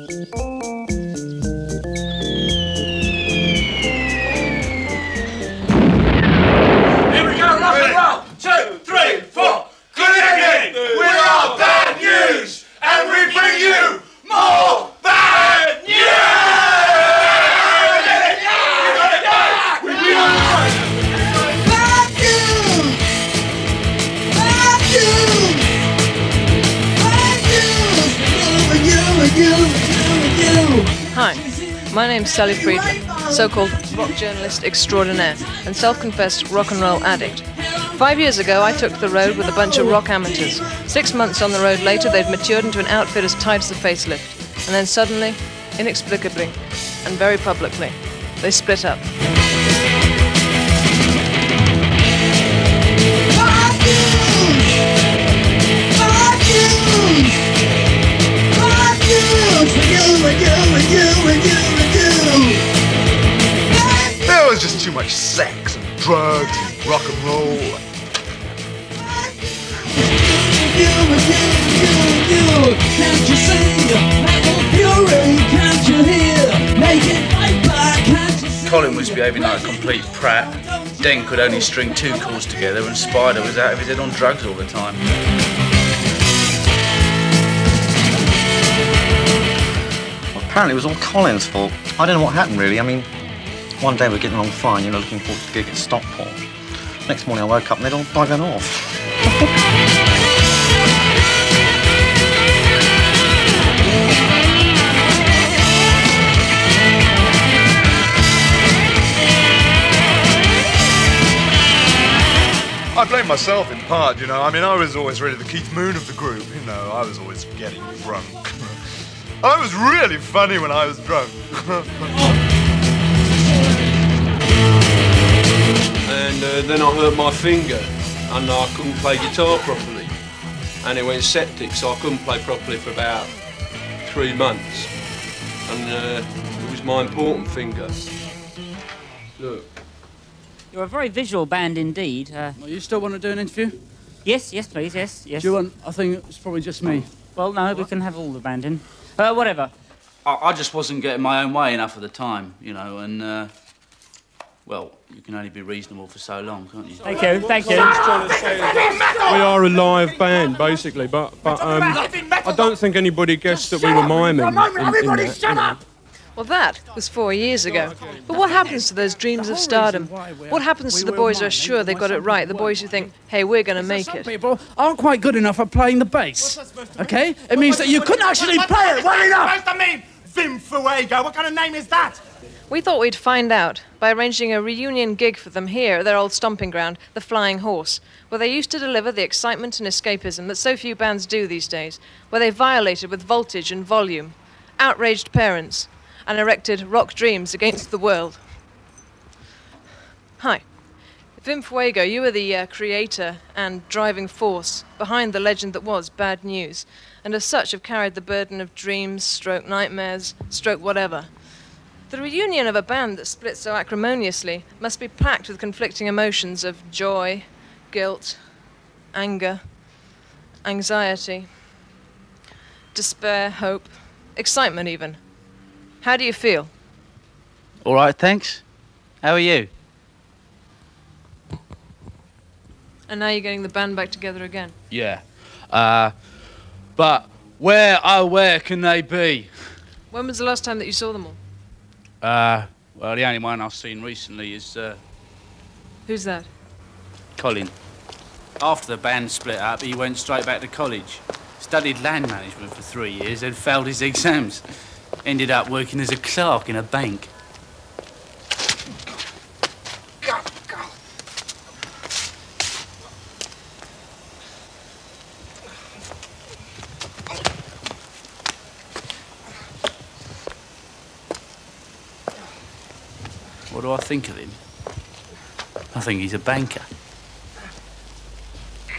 Here we go, rock and roll! 2, 3, 4. Good evening! We are Bad News, and we bring you more bad news! Hi, my name's Sally Friedman, so-called rock journalist extraordinaire and self-confessed rock and roll addict. 5 years ago, I took the road with a bunch of rock amateurs. 6 months on the road later, they'd matured into an outfit as tight as a facelift. And then suddenly, inexplicably, and very publicly, they split up. There was just too much sex and drugs and rock and roll. Can't you see? Metal fury, can't you hear? Make it right back, can't you see? Colin was behaving like a complete prat. Den could only string 2 calls together, and Spider was out of his head on drugs all the time. Apparently it was all Colin's fault. I don't know what happened really. I mean, one day we're getting along fine, you know, looking forward to the gig at Stockport. Next morning I woke up and they'd all buggered off. I blame myself in part, you know. I mean, I was always really the Keith Moon of the group, you know. I was always getting drunk. I was really funny when I was drunk. And then I hurt my finger and I couldn't play guitar properly. And it went septic, so I couldn't play properly for about 3 months. And it was my important finger. Look. You're a very visual band indeed. Well, you still want to do an interview? Yes, yes, please, yes, yes. Do you want? I think it's probably just me. Well, no, we can have all the band in. Whatever. I just wasn't getting my own way enough of the time, you know, and, well, you can only be reasonable for so long, can't you? Thank you, thank you. We are a live band, basically, but I don't think anybody guessed that we were miming. Everybody shut up! Well, that was 4 years ago. But what happens to those dreams of stardom? What happens to the boys who are sure they got it right, the boys who think, hey, we're going to make it? Some people aren't quite good enough at playing the bass, okay? It means that you couldn't actually play it well enough! What's supposed to mean? Vim Fuego, what kind of name is that? We thought we'd find out by arranging a reunion gig for them here at their old stomping ground, the Flying Horse, where they used to deliver the excitement and escapism that so few bands do these days, where they violated with voltage and volume, outraged parents, and erected rock dreams against the world. Hi. Vim Fuego, you are the creator and driving force behind the legend that was Bad News, and as such have carried the burden of dreams, stroke nightmares, stroke whatever. The reunion of a band that split so acrimoniously must be packed with conflicting emotions of joy, guilt, anger, anxiety, despair, hope, excitement even. How do you feel? All right, thanks. How are you? And now you're getting the band back together again. Yeah. But where can they be? When was the last time that you saw them all? Well, the only one I've seen recently is, Who's that? Colin. After the band split up, he went straight back to college. Studied land management for 3 years, then failed his exams. Ended up working as a clerk in a bank. What do I think of him? I think he's a banker.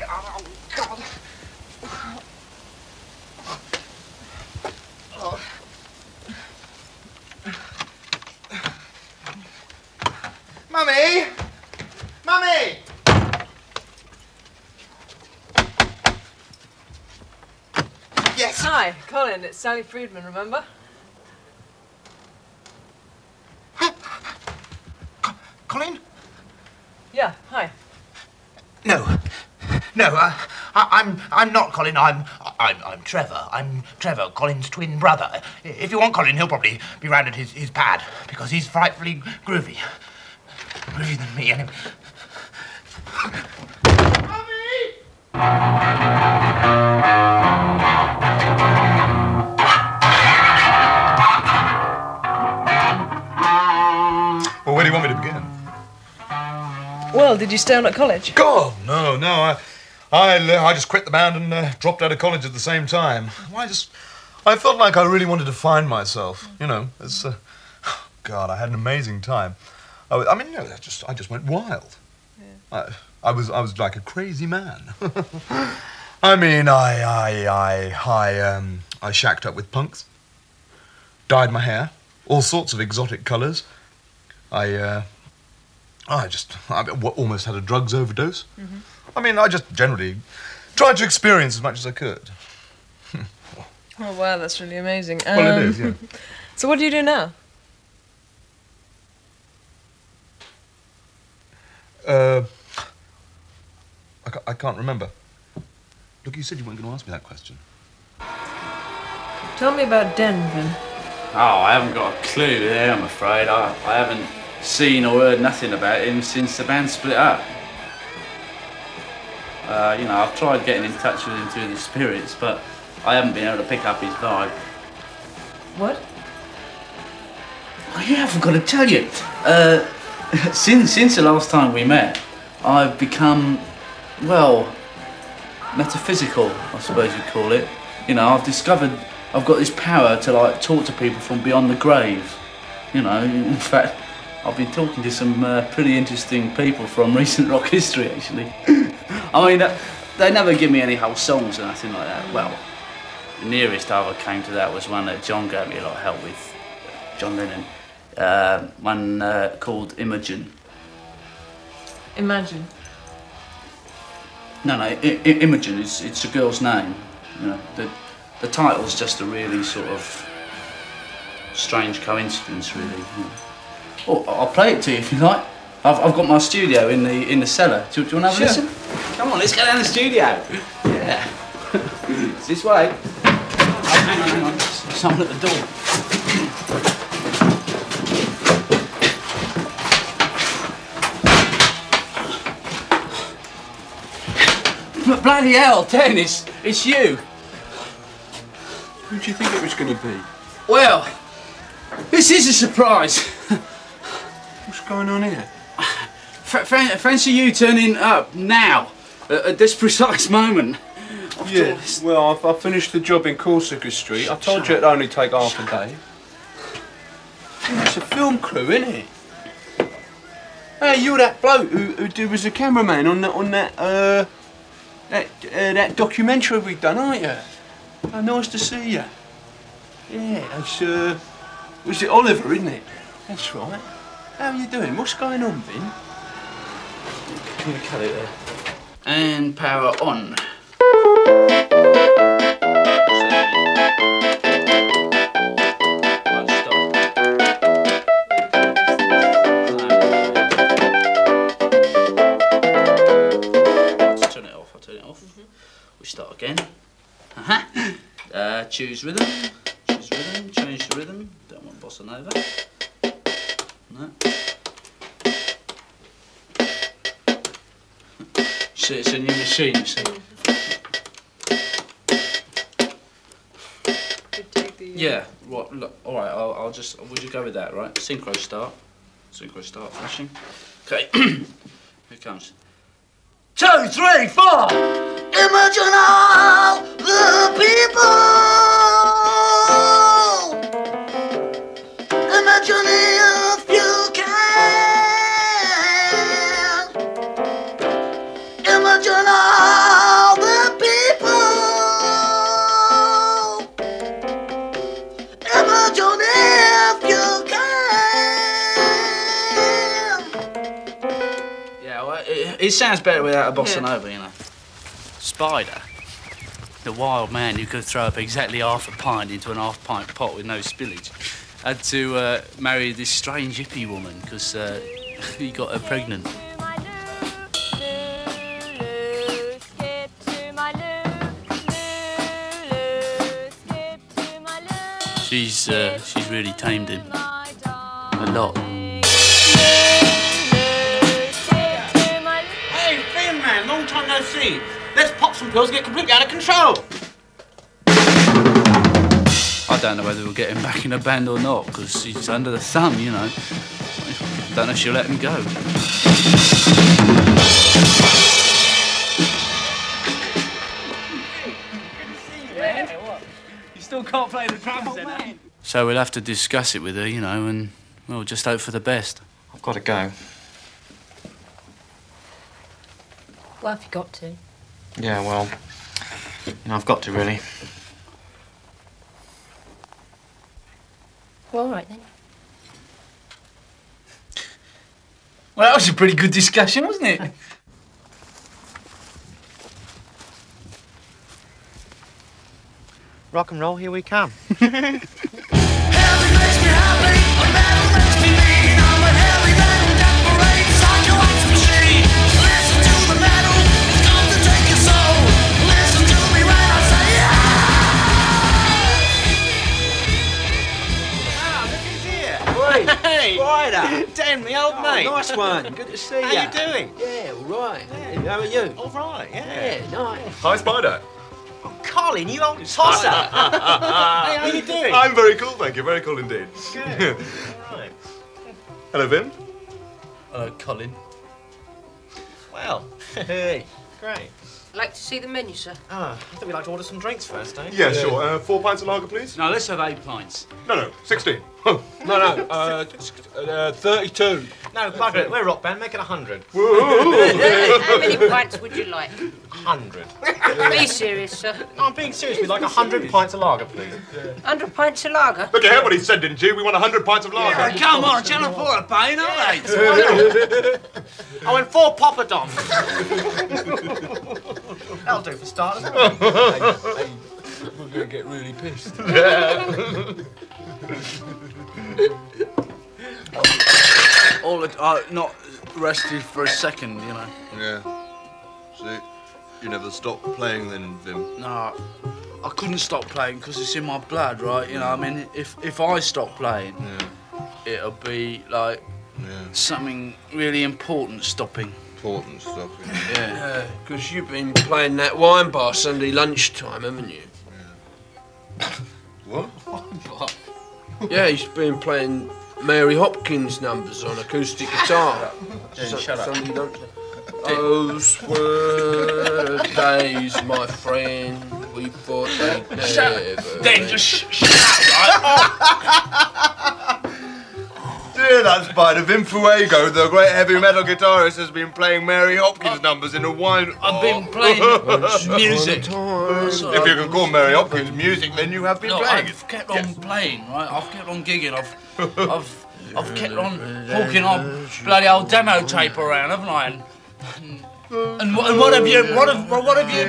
Oh, God. Oh. Mummy! Mummy! Yes. Hi, Colin, it's Sally Friedman, remember? No, I'm not Colin. I'm Trevor. I'm Trevor, Colin's twin brother. If you want Colin, he'll probably be round at his pad because he's frightfully groovy. Groovier than me, anyway. Well, where do you want me to begin? Well, did you stay on at college? God, no. I just quit the band and dropped out of college at the same time. I felt like I really wanted to find myself. You know, it's God, I had an amazing time. I just went wild. Yeah. I was like a crazy man. I mean, I shacked up with punks, dyed my hair, all sorts of exotic colours. I almost had a drugs overdose. Mm-hmm. I mean, I just generally tried to experience as much as I could. Oh, wow, that's really amazing. Well, it is, yeah. So what do you do now? I can't remember. Look, you said you weren't going to ask me that question. Tell me about Denver. Oh, I haven't got a clue there, I'm afraid. I haven't seen or heard nothing about him since the band split up. You know, I've tried getting in touch with him through the spirits, but I haven't been able to pick up his vibe. What? Oh, yeah, I forgot to tell you. Since the last time we met, I've become, well, metaphysical, I suppose you'd call it. You know, I've discovered I've got this power to, like, talk to people from beyond the grave. You know, in fact, I've been talking to some pretty interesting people from recent rock history, actually. I mean, they never give me any whole songs or nothing like that. Well, the nearest I ever came to that was one that John gave me a lot of help with, John Lennon. One called Imogen. Imagine. No, Imogen, it's a girl's name. You know, the title's just a really sort of strange coincidence, really. You know. Oh, I'll play it to you if you like. I've got my studio in the cellar. Do you want to have a listen? Come on, let's go down the studio. Yeah. It's this way. Oh, hang on. There's someone at the door. Bloody hell, Dennis, it's you. Who do you think it was going to be? Well, this is a surprise. What's going on here? Fancy you turning up now, at this precise moment. Yeah, well, I finished the job in Corsica Street. I told you it'd only take half a day. It's a film crew, isn't it? Hey, you're that bloke who was a cameraman on that documentary we've done, aren't you? Oh, nice to see you. Yeah, it's, was it Oliver, isn't it? That's right. How are you doing? What's going on, Vin? Can we cut it there? And power on. We start again. Choose rhythm, change the rhythm. Don't want bossa nova. No. So it's a new machine, you see. Yeah, right, look, alright, I'll just, would you go with that, right? Synchro start, flashing. Okay, here it comes. 2, 3, 4! Imagine all the people. Imagine if you can. Imagine all the people. Imagine if you can. Yeah, well, it sounds better without a bossa nova, you know. Spider, the wild man who could throw up exactly half a pint into an half-pint pot with no spillage, had to marry this strange hippie woman because he got her pregnant. She's really tamed him. A lot. Hey, Finn, man, long time no see. Let's pop some pills and get completely out of control. I don't know whether we'll get him back in a band or not, because he's under the thumb, you know. Don't know if she'll let him go. You still can't play the drums then, eh? So we'll have to discuss it with her, you know, and we'll just hope for the best. I've got to go. Well, have you got to? Yeah, well, you know, I've got to, really. Well, all right, then. Well, that was a pretty good discussion, wasn't it? Rock and roll, here we come. Hey, Ryder. Dan, my old mate. Nice one. Good to see you. How you doing? Yeah, all right. How are you? All right, Yeah, nice. Hi, Spider. Colin, you old tosser. Hey, how you doing? I'm very cool, thank you. Very cool indeed. Good. Right. Hello, Vin. Hello, Colin. Well, hey, great. I'd like to see the menu, sir. Ah, I think we'd like to order some drinks first, eh? Yeah, sure. 4 pints of lager, please. No, let's have 8 pints. No, 16. No, 32. No, bugger it. We're a rock band. Make it 100. How many pints would you like? 100. Be serious, sir. No, I'm being serious. We'd like 100 pints of lager, please. 100 pints of lager? Look, you heard what he said, didn't you? We want 100 pints of lager. Yeah, Come on, Channel 4 are paying, aren't they? I went 4 poppadoms. That'll do for starters. Hey, we're going to get really pissed. Not rested for a second, you know. Yeah. See, you never stopped playing then, Vim. No, I couldn't stop playing because it's in my blood, right? You know, I mean, if I stop playing, it'll be like something really important stopping. Important stuff. Yeah, because you've been playing that wine bar Sunday lunchtime, haven't you? What? Yeah, he's been playing Mary Hopkins numbers on acoustic guitar. Shut up. Sunday lunchtime. Those were the days, my friend. We thought they'd never. Then just shut up, right? Dear that Spider, Vim Fuego, the great heavy metal guitarist, has been playing Mary Hopkins numbers in a wine. I've been playing music. If you can call Mary Hopkins music, then you have been playing I've kept on playing, right? I've kept on gigging. I've kept on hawking on bloody old demo tape around, haven't I? And what have you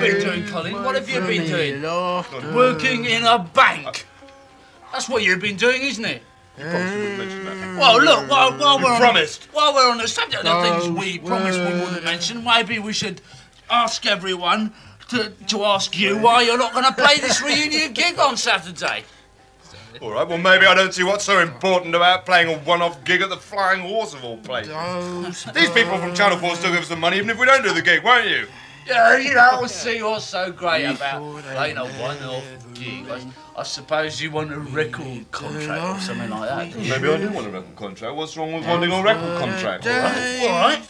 been doing, Colin? What have you been doing? Working in a bank. That's what you've been doing, isn't it? Well, look, while we're on the subject of things we promised we wouldn't mention, maybe we should ask everyone to ask you why you're not going to play this reunion gig on Saturday. All right, well, maybe I don't see what's so important about playing a one-off gig at the Flying Horse of all places. These people from Channel 4 still give us the money, even if we don't do the gig, won't you? Yeah, you know, see what's so great about playing a one-off gig. I suppose you want a record contract or something like that. Maybe I do want a record contract. What's wrong with wanting a record contract? All right.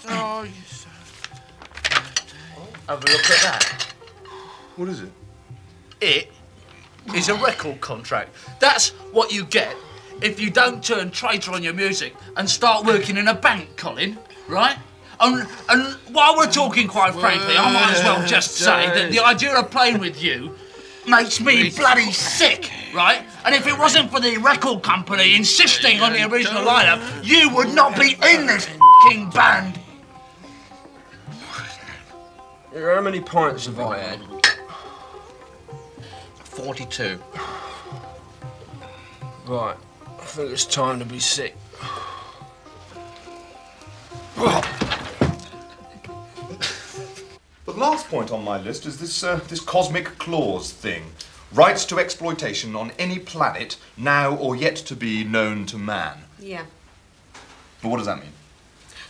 Have a look at that. What is it? It is a record contract. That's what you get if you don't turn traitor on your music and start working in a bank, Colin, right? And while we're talking, quite frankly, I might as well just say that the idea of playing with you makes me bloody sick, right? And if it wasn't for the record company insisting on the original lineup, you would not be in this f***ing band. How many pints have I had? 42. Right, I think it's time to be sick. The last point on my list is this cosmic clause thing. Rights to exploitation on any planet now or yet to be known to man. Yeah. But what does that mean?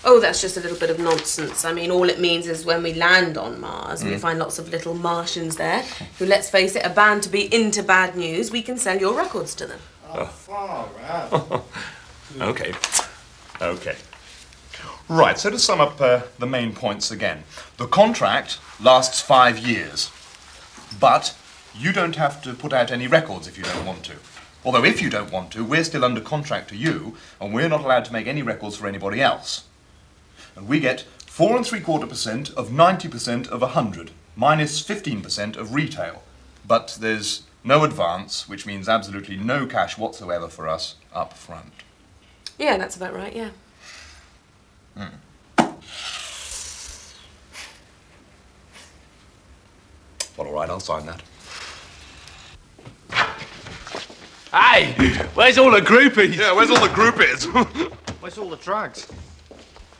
Oh, that's just a little bit of nonsense. I mean, all it means is when we land on Mars, we find lots of little Martians there who, let's face it, are bound to be into bad news. We can sell your records to them. Oh, far out. Okay. Okay. Right, so to sum up the main points again. The contract lasts 5 years, but you don't have to put out any records if you don't want to. Although if you don't want to, we're still under contract to you, and we're not allowed to make any records for anybody else. And we get 4 3/4% of 90% of 100, minus 15% of retail. But there's no advance, which means absolutely no cash whatsoever for us up front. Yeah, that's about right, yeah. Well, all right, I'll sign that. Hey, where's all the groupies? Yeah, where's all the groupies? Where's all the drags?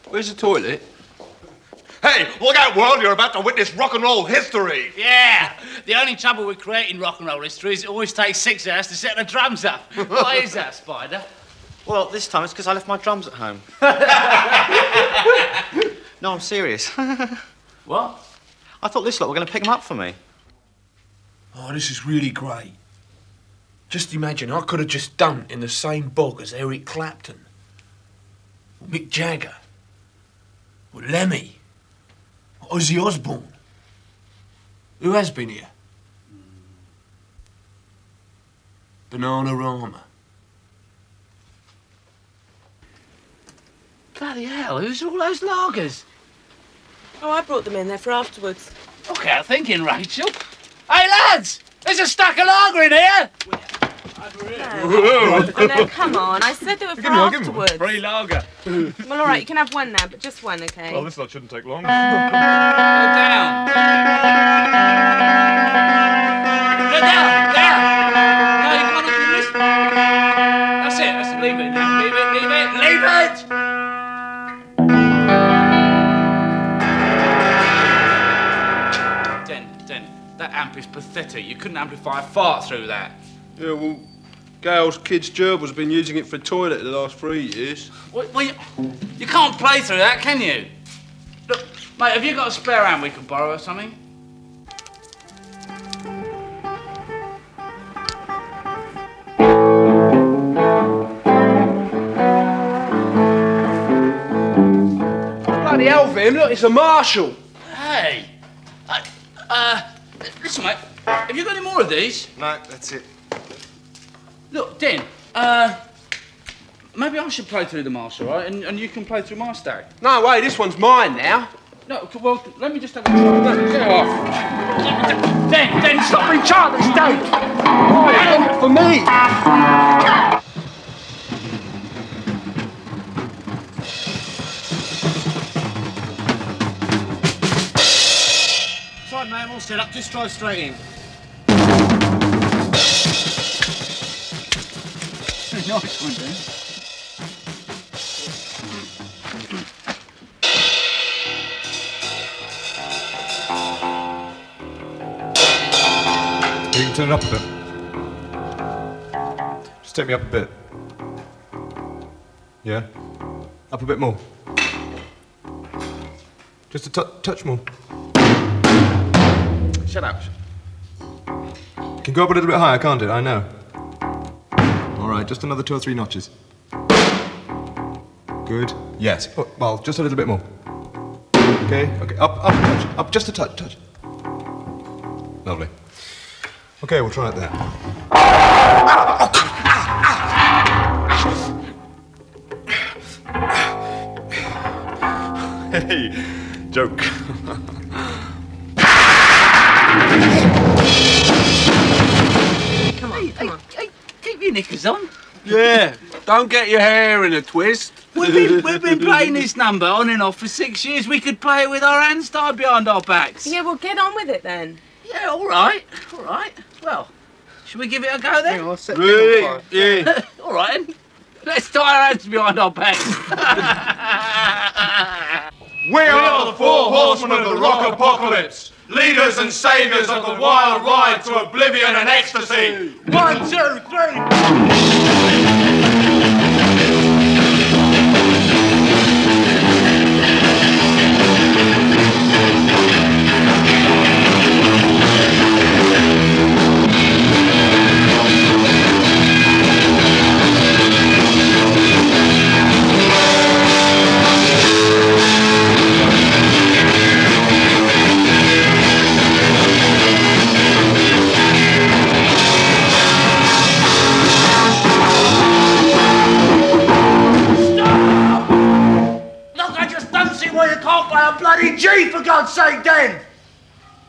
Where's the toilet? Hey, look out, world, you're about to witness rock and roll history. Yeah, the only trouble with creating rock and roll history is it always takes 6 hours to set the drums up. Why is that, Spider? Well, this time it's because I left my drums at home. No, I'm serious. What? I thought this lot were going to pick them up for me. Oh, this is really great. Just imagine, I could have just done in the same bog as Eric Clapton, or Mick Jagger, or Lemmy, or Ozzy Osbourne. Who has been here? Bananarama. Bloody hell, who's all those lagers? Oh, I brought them in there for afterwards. Look out thinking, Rachel. Hey, lads! There's a stack of lager in here! No, come on. I said they were for afterwards. Free lager. Well, all right, you can have one now, but just one, okay? Well, this lot shouldn't take long. Go down. Go down, down. No, you can't open this. That's it, leave it now. Leave it, leave it, leave it! Den, that amp is pathetic. You couldn't amplify a fart through that. Yeah, well, Gail's kid's gerbil's been using it for a toilet the last 3 years. Well, you can't play through that, can you? Look, mate, have you got a spare amp we could borrow or something? Bloody hell, Vim, look, it's a Marshall. Hey! Listen, mate, have you got any more of these? No, that's it. Look, Den, maybe I should play through the Marshall, right? And you can play through my stack. No, wait, this one's mine now. No, well, let me just have a try. No, get off. Den, stop being childish, don't! Oh, for me! Sorry, man, I'm all set up. Just drive straight in. Nice one, Dan. You can turn it up a bit. Just take me up a bit. Yeah? Up a bit more. Just a touch more. Shut up. Can go up a little bit higher, can't it? I know. All right, just another 2 or 3 notches. Good. Yes. Oh, well, just a little bit more. Okay. Okay. Up a touch. Up just a touch. Lovely. Okay, we'll try it there. Hey, joke. Come on, come on. Hey, keep your knickers on. Yeah, don't get your hair in a twist. We've been playing this number on and off for 6 years. We could play it with our hands tied behind our backs. Yeah, well, get on with it then. Yeah, all right. Well, should we give it a go then? Really? Yeah. All right, then. Let's tie our hands behind our backs. We are the 4 horsemen of the rock apocalypse. leaders and saviours of the wild ride to oblivion and ecstasy. 1, 2, 3. You can't play a bloody G, for God's sake, Dan!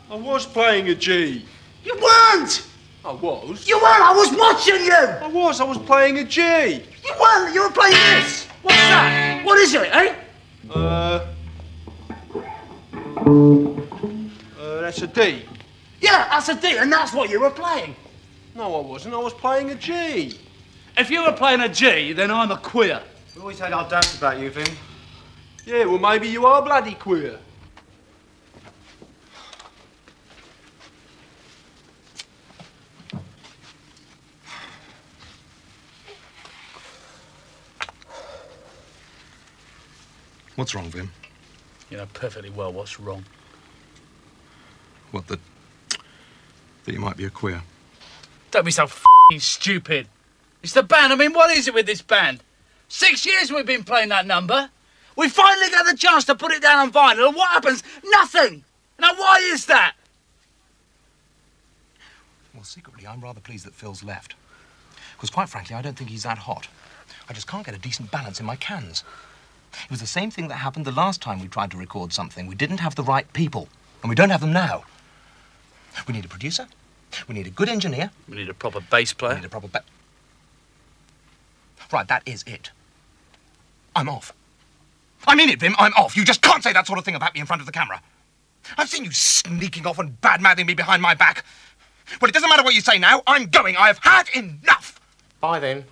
I was playing a G. You weren't! I was. You weren't! I was watching you! I was playing a G. You weren't! You were playing this! What's that? What is it, eh? That's a D. Yeah, that's a D, and that's what you were playing. No, I wasn't. I was playing a G. If you were playing a G, then I'm a queer. We always had our doubts about you, Vin. Yeah, well, maybe you are bloody queer. What's wrong, Vin? You know perfectly well what's wrong. What, that you might be a queer? Don't be so f***ing stupid. It's the band. I mean, what is it with this band? 6 years we've been playing that number. We finally get the chance to put it down on vinyl, and what happens? Nothing! Now, why is that? Well, secretly, I'm rather pleased that Phil's left. Because, quite frankly, I don't think he's that hot. I just can't get a decent balance in my cans. It was the same thing that happened the last time we tried to record something. We didn't have the right people, and we don't have them now. We need a producer. We need a good engineer. We need a proper bass player. We need a proper Right, that is it. I'm off. I mean it, Vim, I'm off. You just can't say that sort of thing about me in front of the camera. I've seen you sneaking off and bad-mouthing me behind my back. Well, it doesn't matter what you say now. I'm going. I have had enough. Bye, then.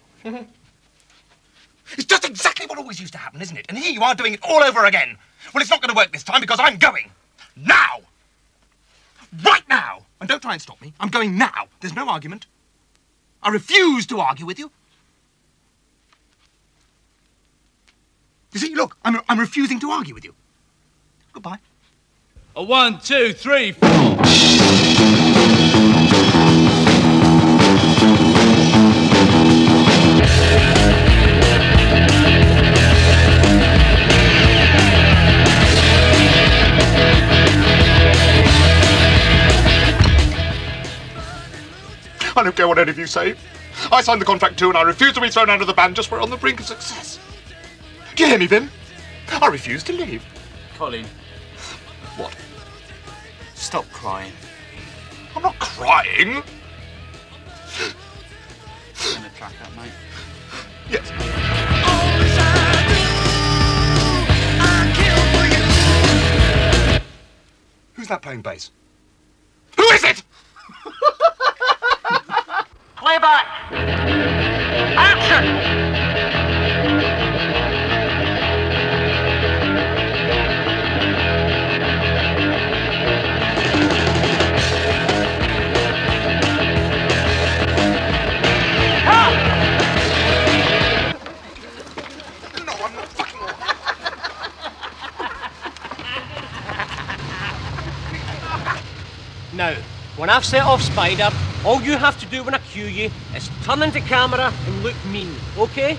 It's just exactly what always used to happen, isn't it? And here you are doing it all over again. Well, it's not going to work this time because I'm going. Now! Right now! And don't try and stop me. I'm going now. There's no argument. I refuse to argue with you. You see, look, I'm refusing to argue with you. Goodbye. 1, 2, 3, 4. I don't care what any of you say. I signed the contract too, and I refuse to be thrown out of the band just we're on the brink of success. Do you hear me, Vin? I refuse to leave. Colin. What? Stop crying. I'm not crying. Turn the track up, mate. Yes. Who's that playing bass? Who is it? Playback! Action! Now, when I've set off Spider, all you have to do when I cue you is turn into camera and look mean, okay?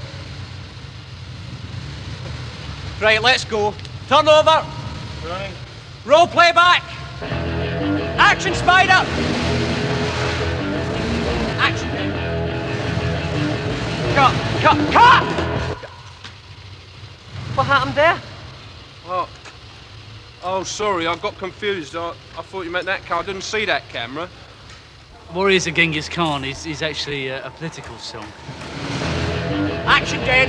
Right, let's go. Turn over. Running. Roll playback. Action, Spider. Action. Cut. What happened there? Oh, sorry, I got confused. I thought you meant that car. I didn't see that camera. Warriors of Genghis Khan is actually a political song. Action, Den.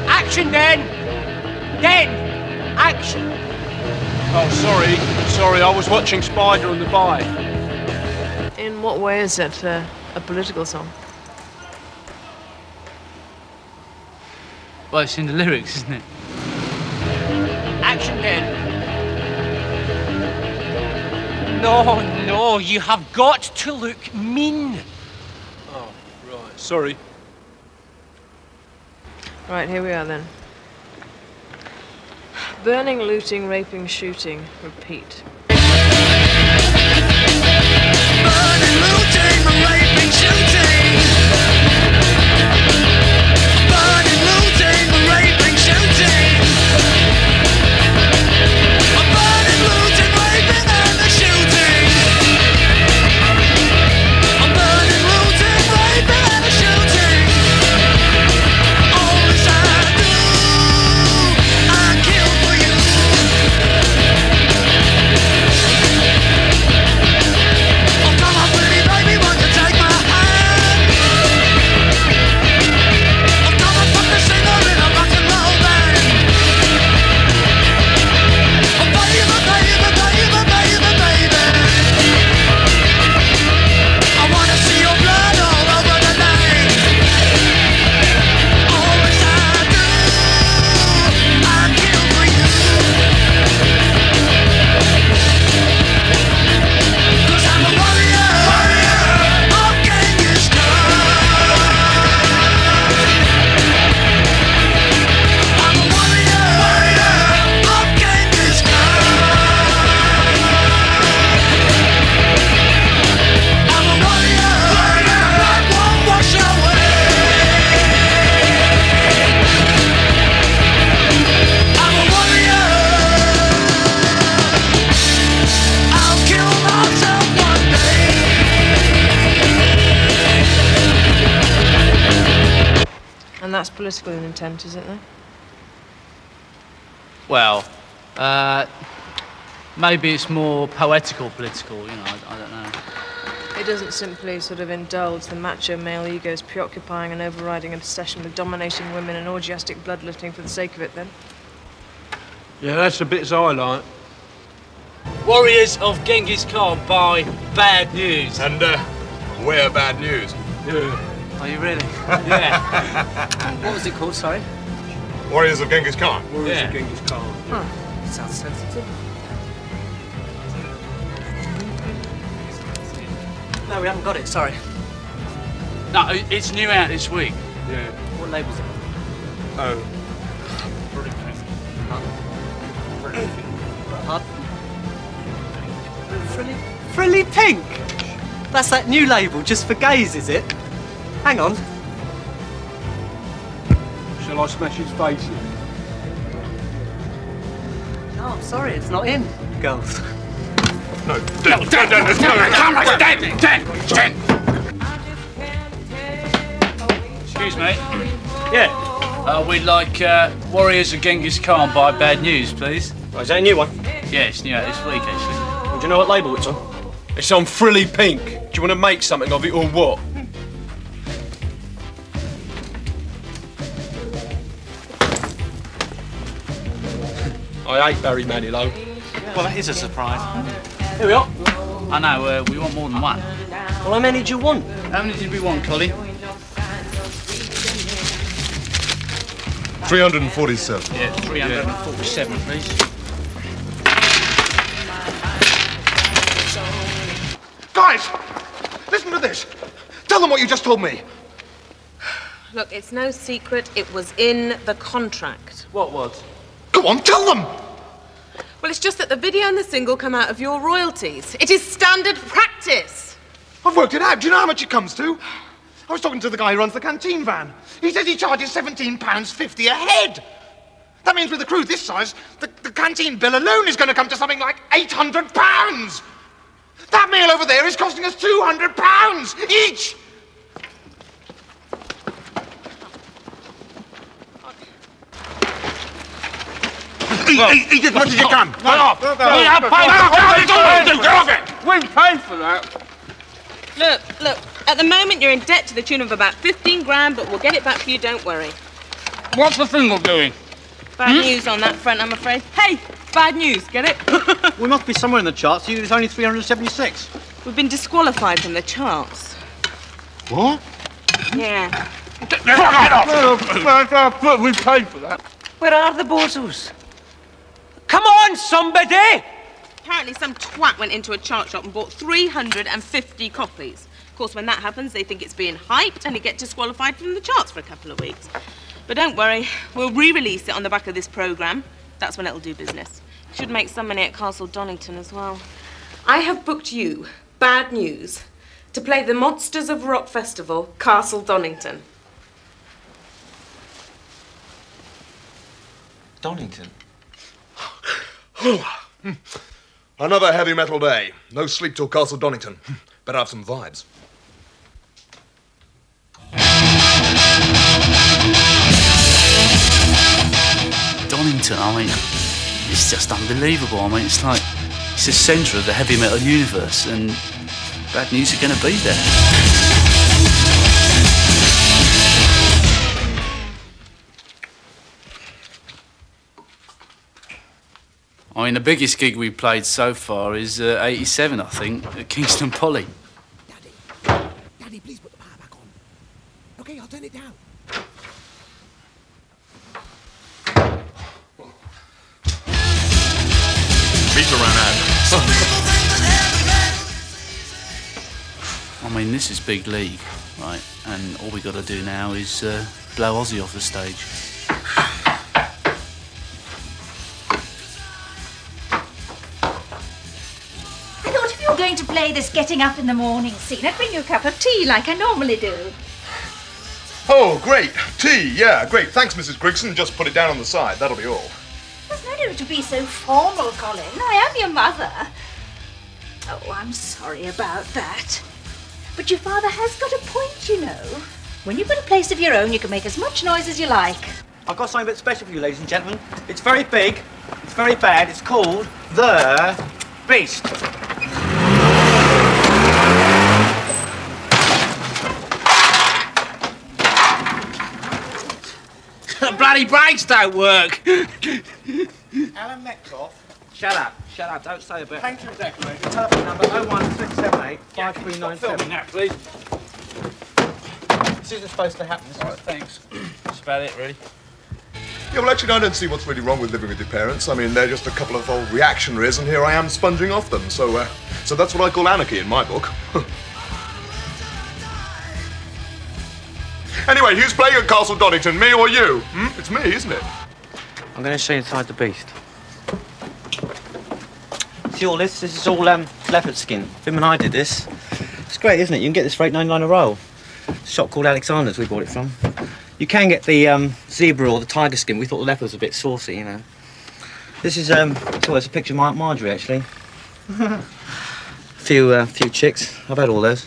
Action, Den. Den. Action. Oh, sorry, I was watching Spider on the bike. In what way is it a political song? Well, it's in the lyrics, isn't it? Action, Den. No, you have got to look mean. Oh, right. Sorry. Right, here we are then. Burning, looting, raping, shooting. Repeat. Burning, looting, raping, shooting. Burning, looting, raping, shooting. Burning, looting, raping, and the shooting. I'm burning, looting, raping, and the shooting. All this I do, I kill for you. Oh, come on, pretty baby, won't you take my hand? Oh, come on, fuck the singer in a rock and roll band. Oh, baby, baby, baby, baby, baby. I wanna see your blood all over the night. All this I do, I kill for you. 'Cause I'm a warrior of Genghis Khan. I'm a warrior of Genghis Khan. I'm a warrior that won't wash away. I'm a warrior. I'll kill myself one day. And that's political intent, is it, then? Well, maybe it's more poetical, political, you know, I don't know. It doesn't simply sort of indulge the macho male ego's preoccupying and overriding obsession with dominating women and orgiastic bloodlifting for the sake of it, then? Yeah, that's the bits I like. Warriors of Genghis Khan by Bad News. And, we're Bad News. Yeah. Are you really? Yeah. What was it called, sorry? Warriors of Genghis Khan. Warriors Yeah. of Genghis Khan. Huh. Sounds sensitive. No, we haven't got it, sorry. No, it's new out this week. Yeah. What label's it? Oh. Pardon? Frilly Pink? That's that new label just for gays, is it? Hang on. Shall I smash his face in? No, I'm sorry, it's not in, girls. No, Excuse me. Yeah. We'd like Warriors of Genghis Khan by Bad News, please. Oh, is that a new one? Yeah, it's new out this week, actually. Well, do you know what label it's on? It's on Frilly Pink. Do you want to make something of it or what? I hate Barry Manilow. Well, that is a surprise. Here we are. I know, we want more than one. Well, how many do you want? How many did we want, Collie? 347. Yeah, 347, please. Guys, listen to this. Tell them what you just told me. Look, it's no secret. It was in the contract. What was? Go on, tell them. Well, it's just that the video and the single come out of your royalties. It is standard practice. I've worked it out. Do you know how much it comes to? I was talking to the guy who runs the canteen van. He says he charges £17.50 a head. That means with a crew this size, the canteen bill alone is going to come to something like £800. That meal over there is costing us £200 each. Eat as much as you can. We've paid for that. Look, at the moment you're in debt to the tune of about 15 grand, but we'll get it back for you, don't worry. What's the single doing? Bad news on that front, I'm afraid. Hey, bad news, get it? We must be somewhere in the charts. It's only 376. We've been disqualified from the charts. What? Yeah. We've paid for that. Where are the bozos? Come on, somebody! Apparently some twat went into a chart shop and bought 350 copies. Of course, when that happens, they think it's being hyped and it gets disqualified from the charts for a couple of weeks. But don't worry, we'll re-release it on the back of this programme. That's when it'll do business. Should make some money at Castle Donington as well. I have booked you, Bad News, to play the Monsters of Rock Festival, Castle Donington. Donington? Another heavy metal day. No sleep till Castle Donington. Better have some vibes. Donington, I mean, it's just unbelievable. I mean, it's like, it's the centre of the heavy metal universe, and Bad News are going to be there. I mean, the biggest gig we played so far is 87, I think, at Kingston Poly. Daddy, please put the power back on. Okay, I'll turn it down. Beats ran out. I mean, this is big league, right? And all we got to do now is blow Ozzy off the stage. Going to play this getting up in the morning scene. I'd bring you a cup of tea like I normally do. Oh, great. Tea, yeah, great. Thanks, Mrs. Grigson. Just put it down on the side. That'll be all. There's no need to be so formal, Colin. I am your mother. Oh, I'm sorry about that. But your father has got a point, you know. When you've got a place of your own, you can make as much noise as you like. I've got something a bit special for you, ladies and gentlemen. It's very big, it's very bad, it's called The Beast. The bloody brakes don't work. Alan Metcalf. Shut up, don't say a bit. Painter and decorator, telephone number 01678 5397. Film that, please. This isn't supposed to happen. All right, thanks. That's about it, really. Yeah, well, actually, I don't see what's really wrong with living with your parents. I mean, they're just a couple of old reactionaries, and here I am sponging off them. So that's what I call anarchy in my book. Anyway, who's playing at Castle Donington, me or you? It's me, isn't it? I'm going to show you inside the Beast. See all this? This is all leopard skin. Vim and I did this. It's great, isn't it? You can get this for $8.99 a roll. It's a shop called Alexander's we bought it from. You can get the zebra or the tiger skin. We thought the leopard was a bit saucy, you know. This is it's a picture of Marjorie, actually. few chicks. I've had all those.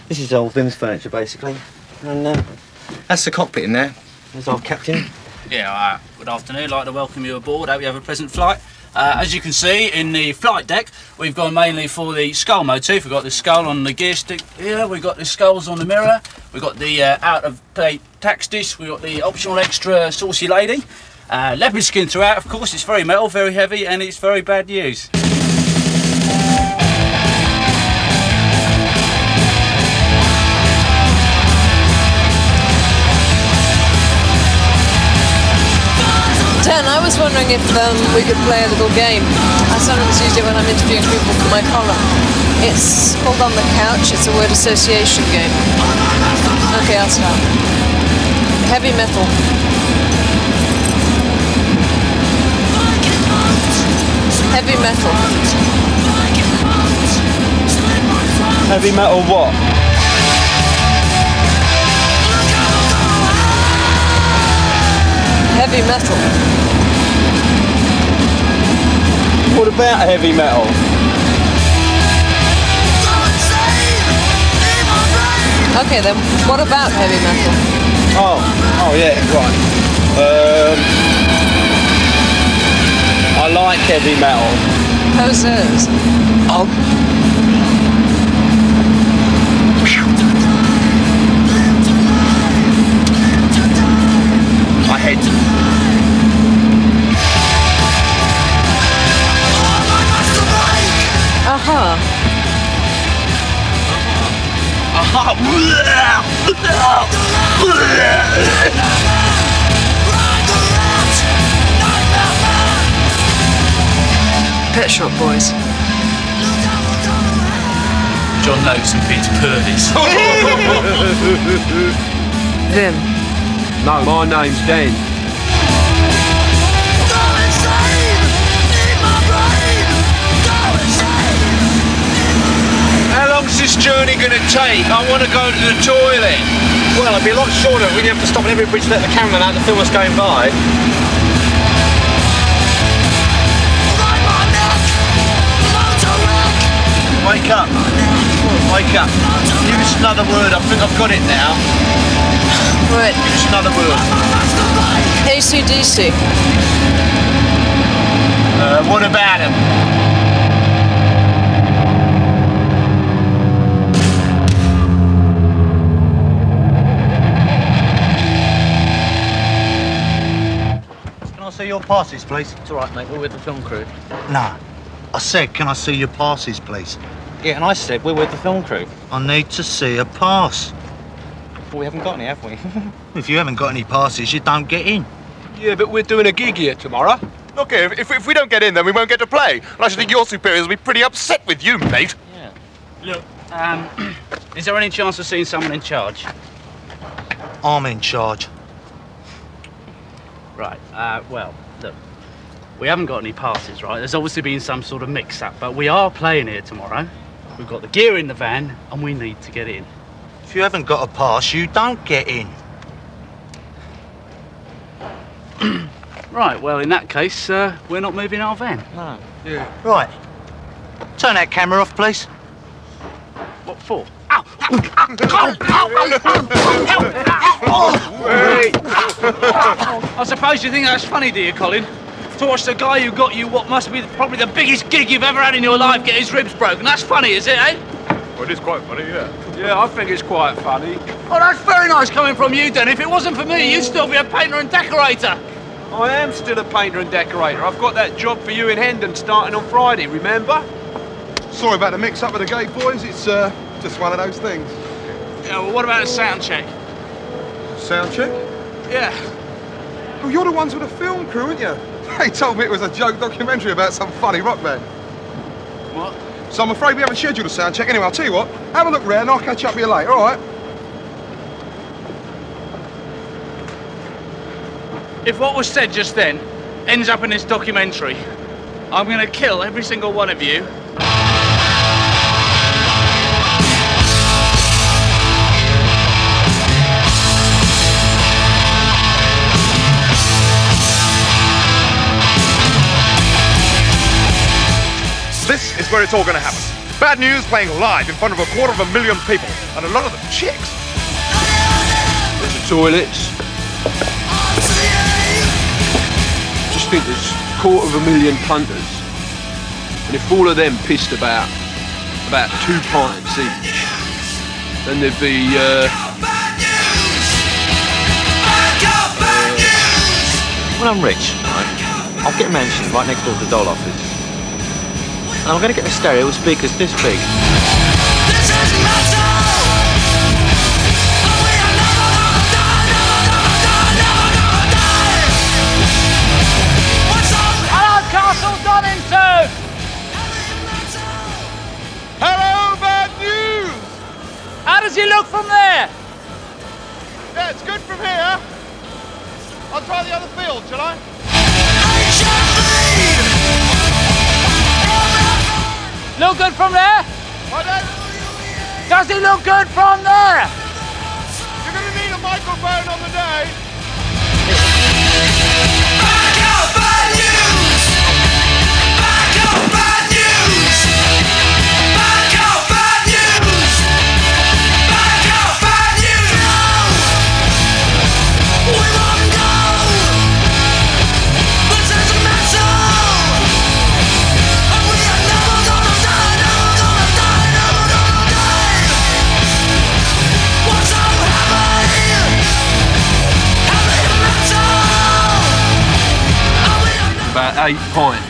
This is old Vim's furniture, basically. And that's the cockpit in there. There's our captain. Yeah, good afternoon. I'd like to welcome you aboard. Hope you have a pleasant flight. As you can see in the flight deck, we've gone mainly for the skull motif. We've got the skull on the gear stick here, we've got the skulls on the mirror, we've got the out-of-date tax disc, we've got the optional extra saucy lady. Leopard skin throughout, of course. It's very metal, very heavy, and it's very bad news. Dan, I was wondering if we could play a little game. I sometimes use it when I'm interviewing people for my column. It's called On the Couch. It's a word association game. Okay, I'll start. Heavy metal. Heavy metal. Heavy metal what? Heavy metal. What about heavy metal? Okay then, what about heavy metal? Oh yeah, right. I like heavy metal. Posers. My head. Pet Shop Boys. John knows some bits purdies. Vim. No, my name's Dan. How long's this journey going to take? I want to go to the toilet. Well, it'd be a lot shorter if we didn't have to stop at every bridge to let the cameraman out to film us going by. Wake up. Wake up. Give us another word. I think I've got it now. Right. Give us another word. AC/DC. What about him? Can I see your passes, please? It's all right, mate. We're with the film crew. Nah. I said, can I see your passes, please? Yeah, and I said we're with the film crew. I need to see a pass. Well, we haven't got any, have we? If you haven't got any passes, you don't get in. Yeah, but we're doing a gig here tomorrow. Look, if we don't get in, then we won't get to play. And I should think your superiors will be pretty upset with you, mate. Yeah. Look, is there any chance of seeing someone in charge? I'm in charge. Right, well, look. We haven't got any passes, right? There's obviously been some sort of mix-up, but we are playing here tomorrow. We've got the gear in the van, and we need to get in. If you haven't got a pass, you don't get in. Right, well, in that case, we're not moving our van. No. Yeah. Right. Turn that camera off, please. What for? I suppose you think that's funny, do you, Colin? To watch the guy who got you what must be probably the biggest gig you've ever had in your life get his ribs broken. That's funny, is it, eh? Well, it is quite funny, yeah. Yeah, I think it's quite funny. Oh, that's very nice coming from you, then. If it wasn't for me, you'd still be a painter and decorator. I am still a painter and decorator. I've got that job for you in Hendon starting on Friday, remember? Sorry about the mix-up with the gate, boys. It's just one of those things. Yeah, well, what about a sound check? Sound check? Yeah. Well, you're the ones with the film crew, aren't you? They told me it was a joke documentary about some funny rock band. What? So I'm afraid we haven't scheduled a sound check. Anyway, I'll tell you what. Have a look round and I'll catch up with you later, all right? If what was said just then ends up in this documentary, I'm going to kill every single one of you. This is where it's all going to happen. Bad News playing live in front of 250,000 people, and a lot of them chicks. There's the toilets. Just think there's 250,000 punters, and if all of them pissed about 2 pints each, then there'd be When I'm rich, right, I'll get a mansion right next door to the doll office. And I'm going to get the stereo with speakers this big. Hello, Castle Donington! Hello, Bad News! How does he look from there? Yeah, it's good from here. I'll try the other field, shall I? Look good from there? Pardon? Does he look good from there? You're going to need a microphone on the day. Back up, Bad News! Back up, Bad News! Back up, Bad News! Back up, Bad News! We won't go! But there's a metal! And we are never gonna die, never gonna die, never gonna die! What's so heavy? Heavy metal! about 8 pints.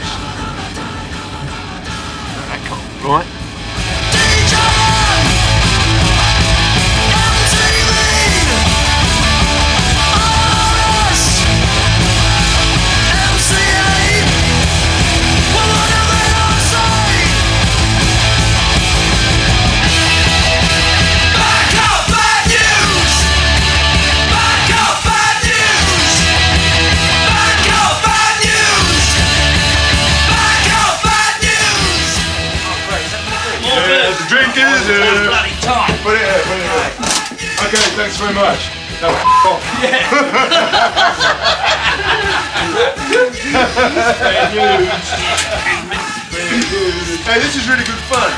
Right? MCA, well, whatever thanks very much. Now, off. Hey, this is really good fun.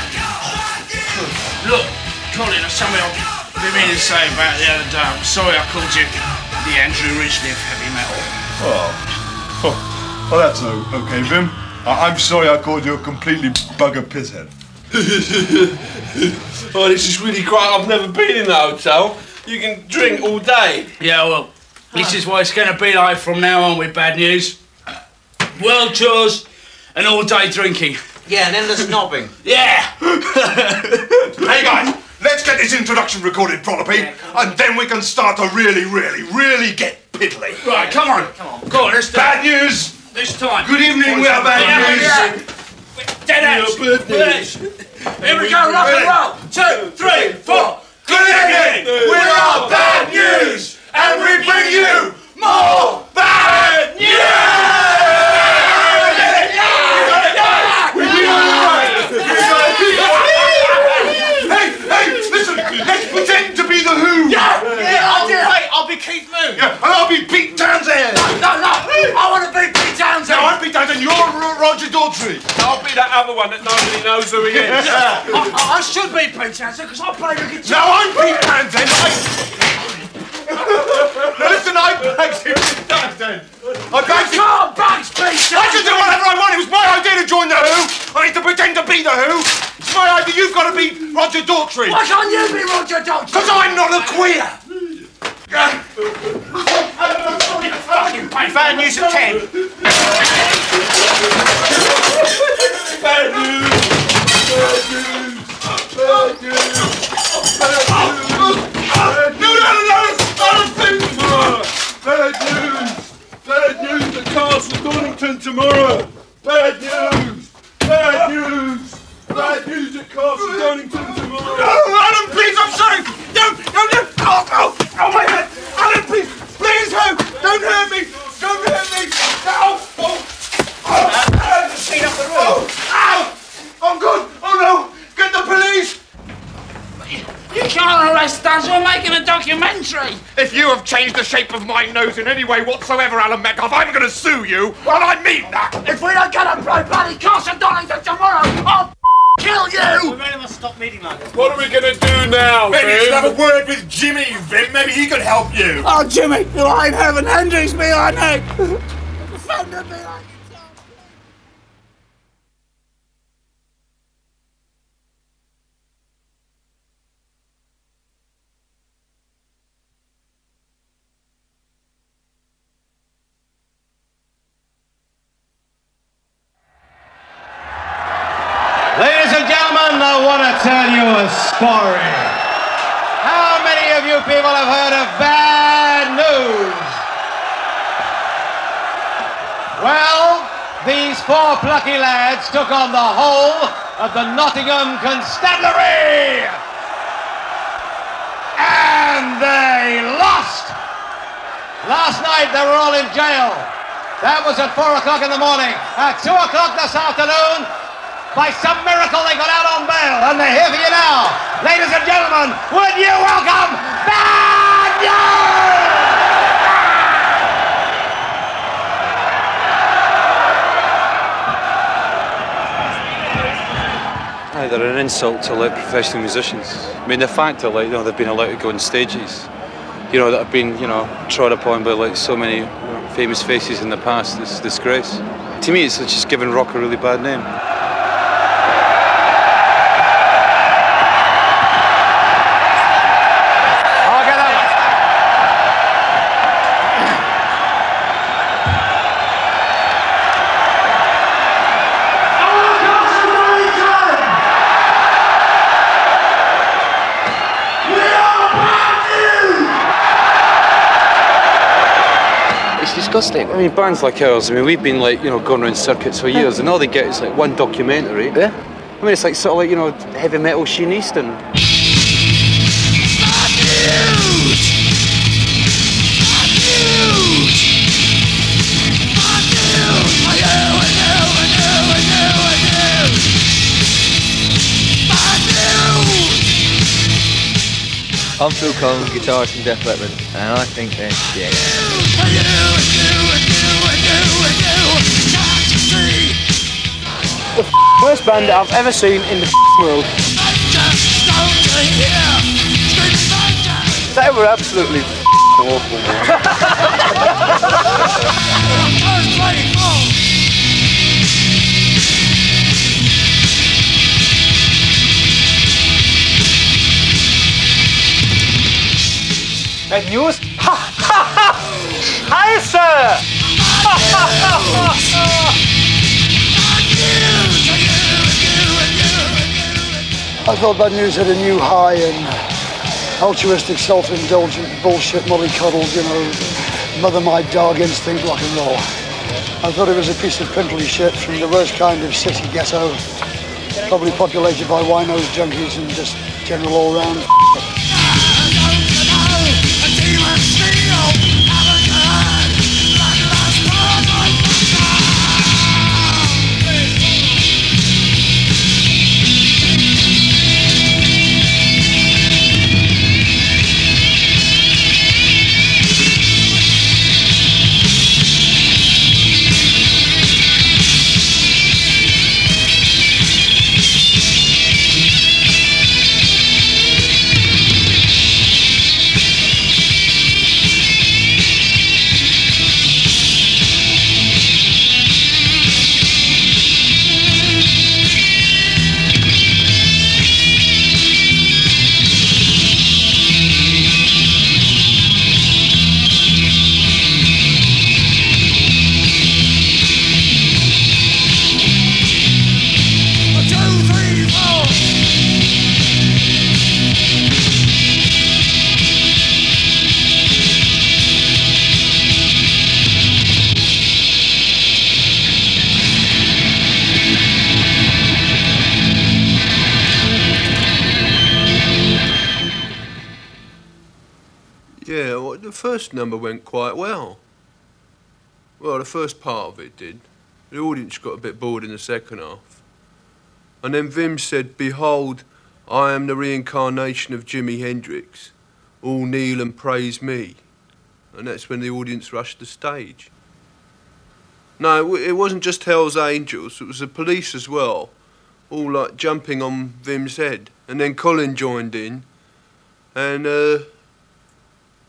Look, Colin, there's something I've been meaning to say about the other day. I'm sorry I called you the Andrew Ridgeley of heavy metal. Oh, that's okay, Vim. I'm sorry I called you a completely bugger pisshead. Oh, this is really great. I've never been in that hotel. You can drink all day. Yeah, well, this is what it's going to be like from now on with Bad News. World tours and all-day drinking. Yeah, and then the snobbing. Yeah! Hey, guys, let's get this introduction recorded properly, and then we can start to really get piddly. Right, come on. Go on, let's do it. Bad news! This time. Good evening, we are Bad News. Dead ends. Here we go, rock and roll. 2, 3, 4. Good evening, we are Bad News, and we bring you more Bad Hey, listen, let's pretend to be the Who. I'll be Keith Moon. Yeah, and I'll be Pete Townsend. No, I want to be Pete Townsend. No, I'm Pete Townsend, you're Roger Daughtry. I'll be that other one that nobody knows who he is. I should be Pete Townsend because I play the guitar. No, I'm Pete Townsend. Listen, I bagged him, Pete Townsend. I bagged him. You can't bag Pete Townsend. I can do whatever I want. It was my idea to join the Who. I need to pretend to be the Who. It's my idea. You've got to be Roger Daughtry. Why can't you be Roger Daughtry? Because I'm not a queer. Bad News at 10. Bad news. Bad news at Castle Donington tomorrow. Bad news. Bad news. Bad news at Castle Donington tomorrow. No, Alan, please, I'm sorry. No. Oh, wait a minute. Alan, please, Who? Don't hurt me. Don't hurt me. No. Speed up the road. Ow. I'm good. Oh, no. Get the police. You can't arrest us. We're making a documentary. If you have changed the shape of my nose in any way whatsoever, Alan Metcalf, I'm going to sue you. Well, I mean that. If we don't get a play bloody Castle Donington tomorrow, I'll kill you. We really must stop meeting like this. What are we going to do now, Maybe you Vim? should have a word with Jimmy, Vim. Maybe he could help you. Oh, Jimmy, you ain't having Hendrix me on it. Defender me like. Ladies and gentlemen, I want to tell you a story. How many of you people have heard of Bad News? Well, these 4 plucky lads took on the whole of the Nottingham Constabulary. And they lost. Last night they were all in jail. That was at 4 o'clock in the morning. At 2 o'clock this afternoon, by some miracle, they got out on bail, and they're here for you now. Ladies and gentlemen, would you welcome Bad News? They're an insult to like professional musicians. I mean, the fact that they've been allowed to go on stages, that have been trod upon by like so many famous faces in the past is a disgrace. To me, it's just giving rock a really bad name. Disgusting. I mean, bands like ours, we've been going around circuits for years, and all they get is like one documentary. Yeah. I mean, it's like sort of like, heavy metal Sheen Easton. I'm Phil Collins, guitarist from Def Leppard, and I think they're shit. The worst band I've ever seen in the world. They were absolutely awful, Bad news? Ha ha ha! Hi, sir! I thought Bad News had a new high in altruistic, self-indulgent, bullshit, mollycoddled, you know, mother my dog instinct rock and roll. I thought it was a piece of pimply shit from the worst kind of city ghetto, probably populated by winos, junkies, and just general all-round. Yeah, well, the first number went quite well. Well, the first part of it did. The audience got a bit bored in the second half. And then Vim said, "Behold, I am the reincarnation of Jimi Hendrix. All kneel and praise me." And that's when the audience rushed the stage. No, it wasn't just Hell's Angels, it was the police as well, all like jumping on Vim's head. And then Colin joined in, and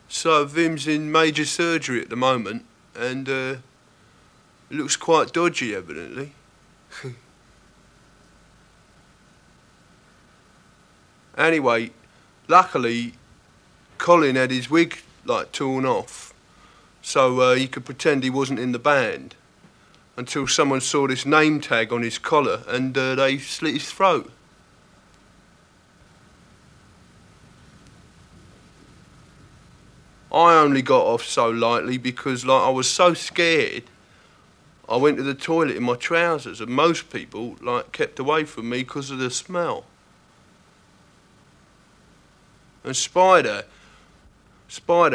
so Vim's in major surgery at the moment, and it looks quite dodgy, evidently. Anyway, luckily, Colin had his wig like torn off, so he could pretend he wasn't in the band, until someone saw this name tag on his collar, and they slit his throat. I only got off so lightly because I was so scared I went to the toilet in my trousers, and most people kept away from me because of the smell. And Spider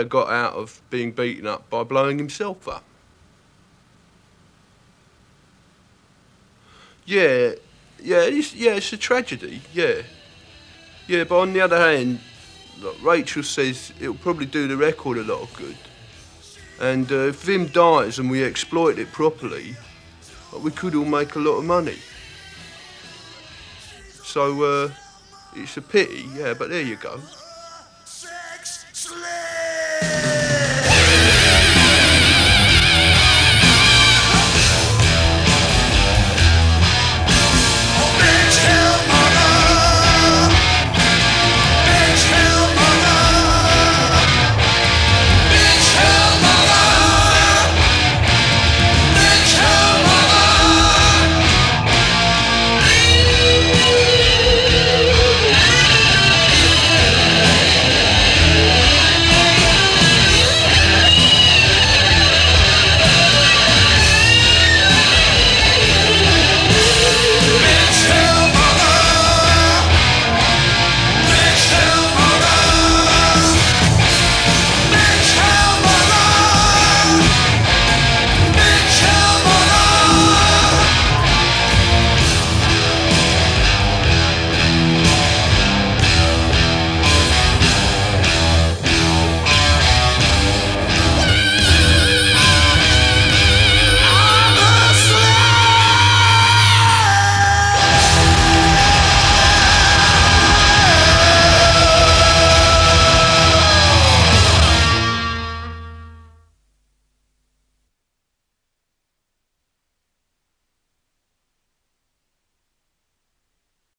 got out of being beaten up by blowing himself up. Yeah, it's a tragedy, yeah. Yeah, but on the other hand, Rachel says it'll probably do the record a lot of good. And if Vim dies and we exploit it properly, we could all make a lot of money. So, it's a pity, yeah, but there you go. Sex, slave.